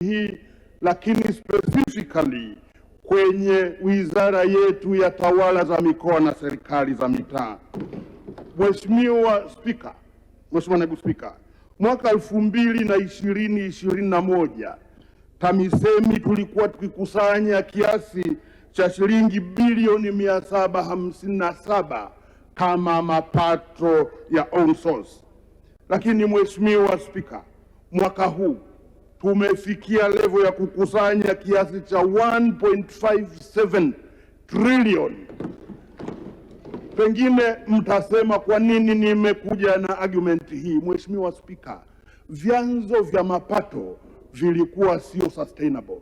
hii, lakini specifically kwenye wizara yetu ya tawala za mikoa na serikali za mitaa. Mheshimiwa Spika, Mheshimiwa Naibu Spika, mwaka 2021 TAMISEMI tulikuwa tukikusanya kiasi cha shilingi bilioni 757 kama mapato ya on source. Lakini Mheshimiwa Spika, mwaka huu tumefikia level ya kukusanya kiasi cha 1.57 trillion. Pengine mtasema kwa nini nimekuja na argument hii. Mheshimiwa Spika, vyanzo vya mapato vilikuwa sio sustainable.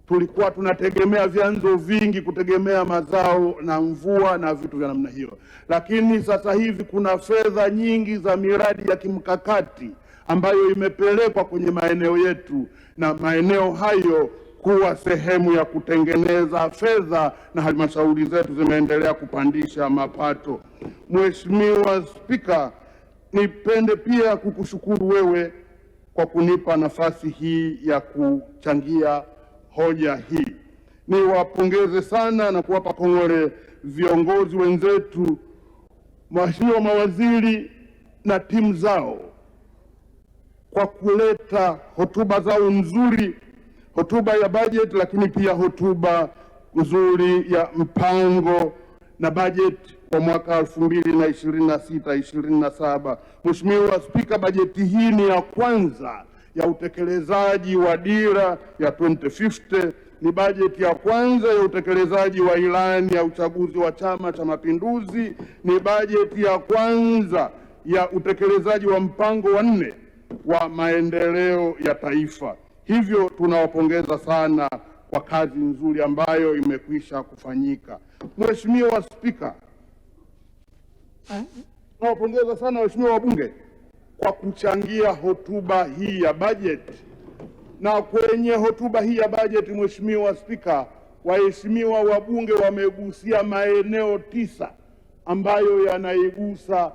Tulikuwa tunategemea vyanzo vingi, kutegemea mazao na mvua na vitu vya namna hiyo, lakini sasa hivi kuna fedha nyingi za miradi ya kimkakati ambayo imepelekwa kwenye maeneo yetu, na maeneo hayo kuwa sehemu ya kutengeneza fedha, na halmashauri zetu zimeendelea kupandisha mapato. Mheshimiwa Spika, nipende pia kukushukuru wewe kwa kunipa nafasi hii ya kuchangia hoja hii. Niwapongeze sana na kuwapa kongole viongozi wenzetu, Mheshimiwa mawaziri na timu zao, kwa kuleta hotuba zao nzuri, hotuba ya bajeti, lakini pia hotuba nzuri ya mpango na bajeti kwa mwaka 2026-2027. Mheshimiwa Spika, bajeti hii ni ya kwanza ya utekelezaji wa dira ya 2050, ni bajeti ya kwanza ya utekelezaji wa ilani ya uchaguzi wa Chama cha Mapinduzi, ni bajeti ya kwanza ya utekelezaji wa mpango wa 4 wa maendeleo ya taifa. Hivyo tunawapongeza sana kwa kazi nzuri ambayo imekwisha kufanyika. Mheshimiwa Spika, tunawapongeza sana waheshimiwa wabunge kwa kuchangia hotuba hii ya bajeti. Na kwenye hotuba hii ya bajeti, Mheshimiwa Spika, waheshimiwa wabunge wamegusia maeneo 9 ambayo yanaigusa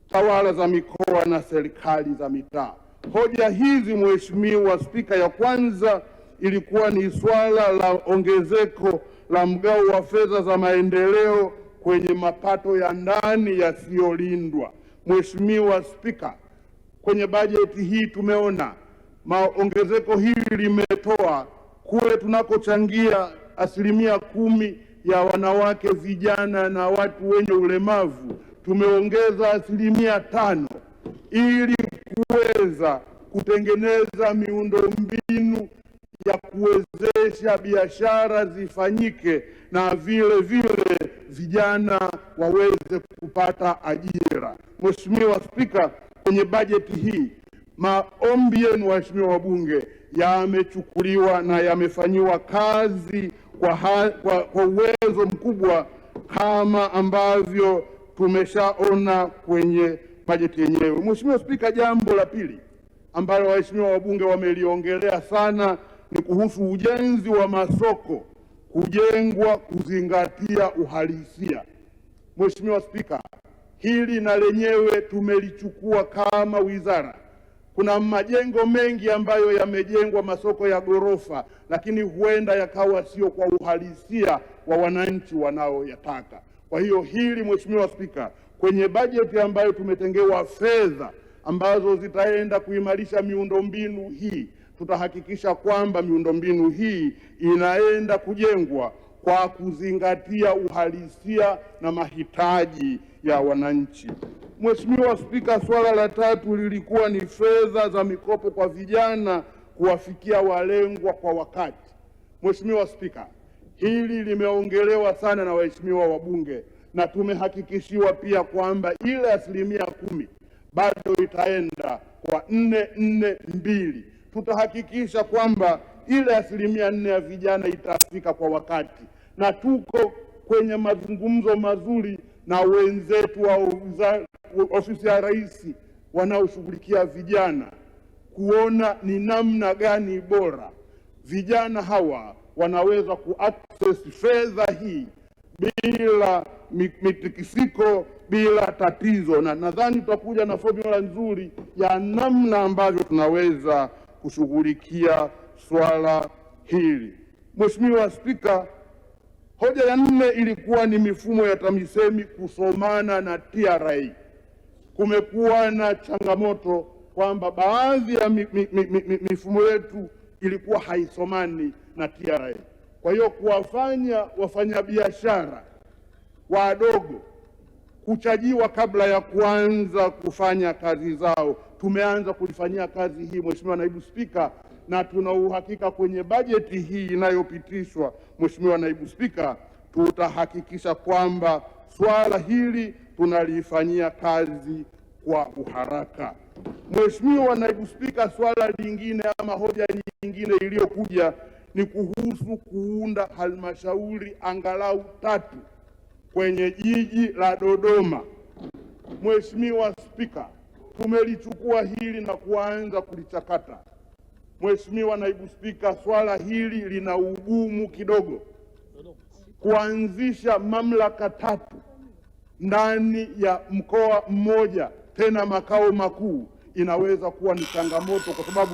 tawala za mikoa na serikali za mitaa. Hoja hizi Mheshimiwa Spika, ya kwanza ilikuwa ni swala la ongezeko la mgao wa fedha za maendeleo kwenye mapato ya ndani yasiyolindwa. Mheshimiwa Spika, kwenye bajeti hii tumeona ongezeko hili limetoa kule tunakochangia 10% ya wanawake, vijana na watu wenye ulemavu, tumeongeza 5% ili kuweza kutengeneza miundombinu ya kuwezesha biashara zifanyike na vile vile vijana waweze kupata ajira. Mheshimiwa Spika, kwenye bajeti hii maombi yenu waheshimiwa wabunge yamechukuliwa na yamefanyiwa kazi kwa uwezo mkubwa kama ambavyo tumeshaona kwenye bajeti yenyewe. Mheshimiwa Spika, jambo la pili ambalo waheshimiwa wabunge wameliongelea sana ni kuhusu ujenzi wa masoko kujengwa kuzingatia uhalisia. Mheshimiwa Spika, hili na lenyewe tumelichukua kama wizara. Kuna majengo mengi ambayo yamejengwa masoko ya ghorofa, lakini huenda yakawa sio kwa uhalisia wa wananchi wanaoyataka. Kwa hiyo hili Mheshimiwa Spika, kwenye bajeti ambayo tumetengewa fedha ambazo zitaenda kuimarisha miundombinu hii, tutahakikisha kwamba miundombinu hii inaenda kujengwa kwa kuzingatia uhalisia na mahitaji ya wananchi. Mheshimiwa Spika, swala la tatu lilikuwa ni fedha za mikopo kwa vijana kuwafikia walengwa kwa wakati. Mheshimiwa Spika, hili limeongelewa sana na waheshimiwa wabunge na tumehakikishiwa pia kwamba ile 10% bado itaenda kwa 442. Tutahakikisha kwamba ile 4% ya vijana itafika kwa wakati, na tuko kwenye mazungumzo mazuri na wenzetu wa ofisi ya Rais wanaoshughulikia vijana kuona ni namna gani bora vijana hawa wanaweza kuaccess fedha hii bila mitikisiko, bila tatizo, na nadhani tutakuja na formula nzuri ya namna ambavyo tunaweza kushughulikia swala hili. Mheshimiwa Spika, hoja ya 4 ilikuwa ni mifumo ya TAMISEMI kusomana na TRA. Kumekuwa na changamoto kwamba baadhi ya mifumo yetu ilikuwa haisomani na TRA. Kwa hiyo kuwafanya wafanyabiashara wadogo kuchajiwa kabla ya kuanza kufanya kazi zao, tumeanza kulifanyia kazi hii Mheshimiwa Naibu Spika, na tuna uhakika kwenye bajeti hii inayopitishwa Mheshimiwa Naibu Spika, tutahakikisha kwamba swala hili tunalifanyia kazi kwa uharaka. Mheshimiwa Naibu Spika, swala lingine ama hoja nyingine iliyokuja ni kuhusu kuunda halmashauri angalau 3 kwenye jiji la Dodoma. Mheshimiwa Spika, tumelichukua hili na kuanza kulichakata. Mheshimiwa Naibu Spika, swala hili lina ugumu kidogo. Kuanzisha mamlaka 3 ndani ya mkoa mmoja, tena makao makuu, inaweza kuwa ni changamoto, kwa sababu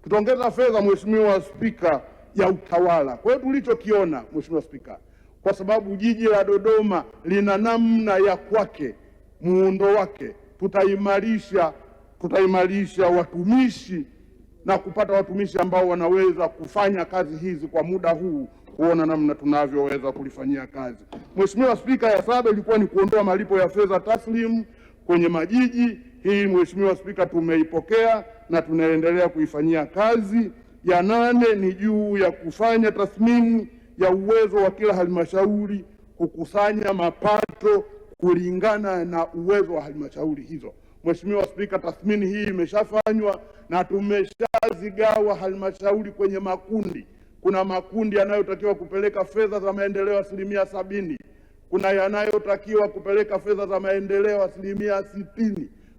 tutaongeza fedha Mheshimiwa Spika, ya utawala. Kwa hiyo tulichokiona Mheshimiwa Spika, kwa sababu jiji la Dodoma lina namna ya kwake, muundo wake, tutaimarisha watumishi na kupata watumishi ambao wanaweza kufanya kazi hizi kwa muda huu, kuona namna tunavyoweza kulifanyia kazi. Mheshimiwa Spika, ya 7 ilikuwa ni kuondoa malipo ya fedha taslimu kwenye majiji. Hii Mheshimiwa Spika, tumeipokea na tunaendelea kuifanyia kazi. Ya 8 ni juu ya kufanya tathmini ya uwezo wa kila halmashauri kukusanya mapato kulingana na uwezo wa halmashauri hizo. Mheshimiwa Spika, tathmini hii imeshafanywa na tumeshazigawa halmashauri kwenye makundi. Kuna makundi yanayotakiwa kupeleka fedha za maendeleo 70%, kuna yanayotakiwa kupeleka fedha za maendeleo 60%,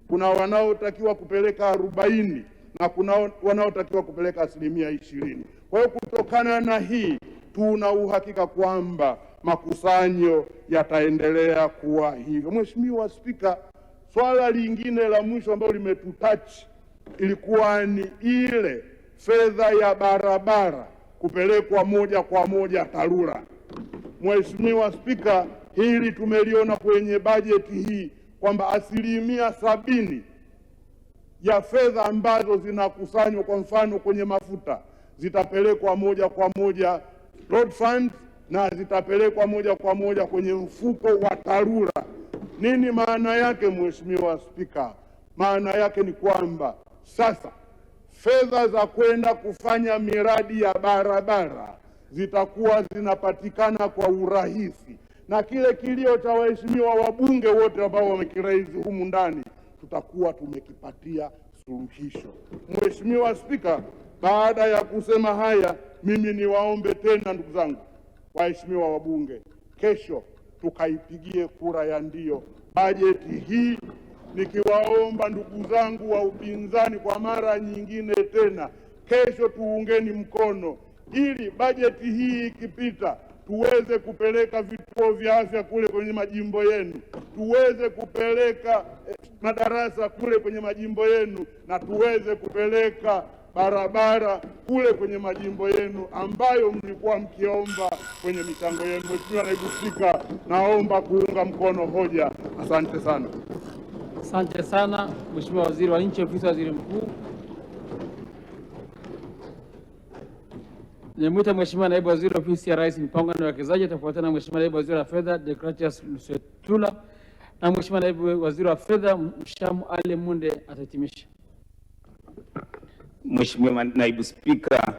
kuna wanaotakiwa kupeleka 40% na kuna wanaotakiwa kupeleka 20%. Kwa hiyo kutokana na hii tuna uhakika kwamba makusanyo yataendelea kuwa hivyo. Mheshimiwa Spika, swala lingine la mwisho ambalo limetutouch ilikuwa ni ile fedha ya barabara kupelekwa moja kwa moja TARURA. Mheshimiwa Spika, hili tumeliona kwenye bajeti hii kwamba 70% ya fedha ambazo zinakusanywa kwa mfano kwenye mafuta zitapelekwa moja kwa moja road fund na zitapelekwa moja kwa moja kwenye mfuko wa TARURA. Nini maana yake Mheshimiwa Spika? Maana yake ni kwamba sasa fedha za kwenda kufanya miradi ya barabara zitakuwa zinapatikana kwa urahisi, na kile kilio cha waheshimiwa wabunge wote ambao wamekiraisi humu ndani tutakuwa tumekipatia suluhisho. Mheshimiwa Spika, baada ya kusema haya, mimi niwaombe tena ndugu zangu waheshimiwa wabunge, kesho tukaipigie kura ya ndio bajeti hii, nikiwaomba ndugu zangu wa upinzani kwa mara nyingine tena, kesho tuungeni mkono ili bajeti hii ikipita tuweze kupeleka vituo vya afya kule kwenye majimbo yenu, tuweze kupeleka madarasa kule kwenye majimbo yenu, na tuweze kupeleka barabara kule kwenye majimbo yenu ambayo mlikuwa mkiomba kwenye michango yenu. Mheshimiwa Naibu Spika, naomba kuunga mkono hoja. Asante sana. Asante sana Mheshimiwa Waziri wa Nchi, Ofisi ya Waziri Mkuu. Nimwita Mheshimiwa Naibu Waziri Ofisi ya Rais, Mipango na Uwekezaji, atafuatana na Mheshimiwa Naibu Waziri wa Fedha Deogratias Lusetula na Mheshimiwa Naibu Waziri wa Fedha Mshamu Ali Munde atahitimisha. Mheshimiwa Naibu Spika,